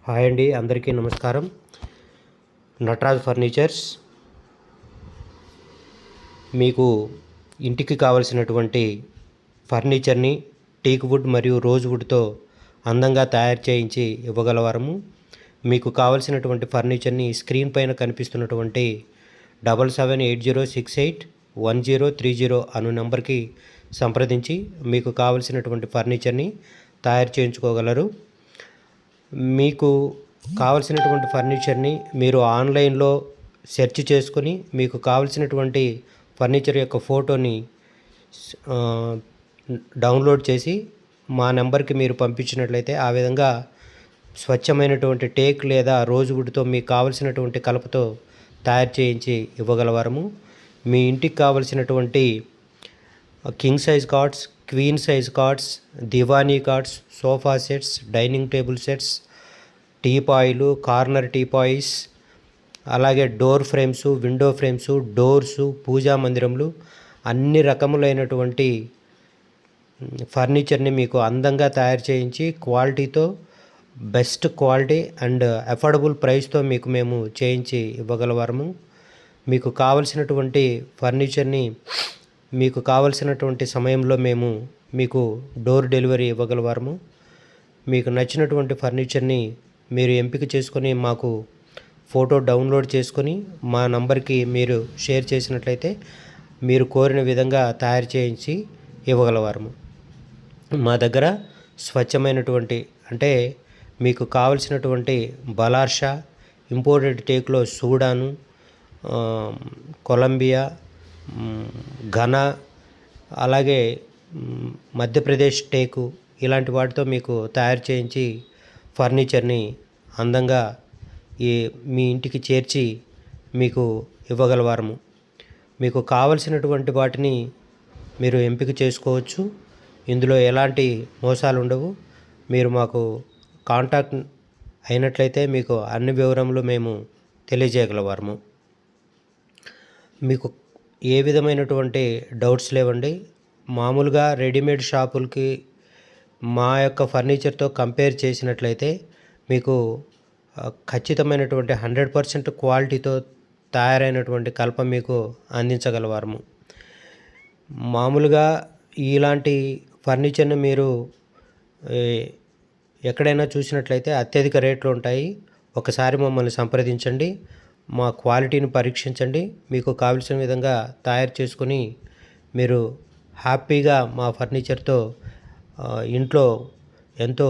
Hi అండి, అందరికీ నమస్కారం. నటరాజ్ ఫర్నిచర్స్ మీకు ఇంటికి కావలసినటువంటి ఫర్నిచర్ని టేక్ వుడ్ మరియు రోజ్ వుడ్తో అందంగా తయారు చేయించి ఇవ్వగలవారము. మీకు కావలసినటువంటి ఫర్నిచర్ని స్క్రీన్ పైన కనిపిస్తున్నటువంటి 7780681030 అను నెంబర్కి సంప్రదించి మీకు కావలసినటువంటి ఫర్నిచర్ని తయారు చేయించుకోగలరు. మీకు కావలసినటువంటి ఫర్నిచర్ని మీరు ఆన్లైన్లో సెర్చ్ చేసుకొని మీకు కావలసినటువంటి ఫర్నిచర్ యొక్క ఫోటోని డౌన్లోడ్ చేసి మా నెంబర్కి మీరు పంపించినట్లయితే ఆ విధంగా స్వచ్ఛమైనటువంటి టేక్ లేదా రోజ్ వుడ్తో మీకు కావలసినటువంటి కలపతో తయారు చేయించి ఇవ్వగలవారము. మీ ఇంటికి కావలసినటువంటి king size cots, queen size cots, దివానీ cots, sofa sets, dining table sets, టీపాయిలు, కార్నర్ టీపాయిస్, అలాగే door frames, window frames, doors, పూజా మందిరములు, అన్ని రకములైనటువంటి ఫర్నిచర్ని మీకు అందంగా తయారు చేయించి క్వాలిటీతో, బెస్ట్ క్వాలిటీ అండ్ అఫోర్డబుల్ ప్రైస్తో మీకు మేము చేయించి ఇవ్వగలవారము. మీకు కావలసినటువంటి ఫర్నిచర్ని మీకు కావలసినటువంటి సమయంలో మేము మీకు డోర్ డెలివరీ ఇవ్వగలవారము. మీకు నచ్చినటువంటి ఫర్నిచర్ని మీరు ఎంపిక చేసుకొని మాకు ఫోటో డౌన్లోడ్ చేసుకొని మా నంబర్కి మీరు షేర్ చేసినట్లయితే మీరు కోరిన విధంగా తయారు చేయించి ఇవ్వగలవారము. మా దగ్గర స్వచ్ఛమైనటువంటి అంటే మీకు కావలసినటువంటి బలార్షా, ఇంపోర్టెడ్ టేక్లో సూడాను, కొలంబియా, ఘన, అలాగే మధ్యప్రదేశ్ టేకు ఇలాంటి వాటితో మీకు తయారు చేయించి ఫర్నిచర్ని అందంగా మీ ఇంటికి చేర్చి మీకు ఇవ్వగలవారము. మీకు కావలసినటువంటి వాటిని మీరు ఎంపిక చేసుకోవచ్చు. ఇందులో ఎలాంటి మోసాలు ఉండవు. మీరు మాకు కాంటాక్ట్ అయినట్లయితే మీకు అన్ని వివరములు మేము తెలియజేయగలవారము. మీకు ఏ విధమైనటువంటి డౌట్స్ లేవండి. మామూలుగా రెడీమేడ్ షాపులకి మా యొక్క ఫర్నిచర్తో కంపేర్ చేసినట్లయితే మీకు ఖచ్చితమైనటువంటి 100% క్వాలిటీతో తయారైనటువంటి కలప మీకు అందించగలవారము. మామూలుగా ఇలాంటి ఫర్నిచర్ని మీరు ఎక్కడైనా చూసినట్లయితే అత్యధిక రేట్లు ఉంటాయి. ఒకసారి మమ్మల్ని సంప్రదించండి, మా క్వాలిటీని పరీక్షించండి. మీకు కావలసిన విధంగా తయారు చేసుకొని మీరు హ్యాపీగా మా ఫర్నిచర్తో ఇంట్లో ఎంతో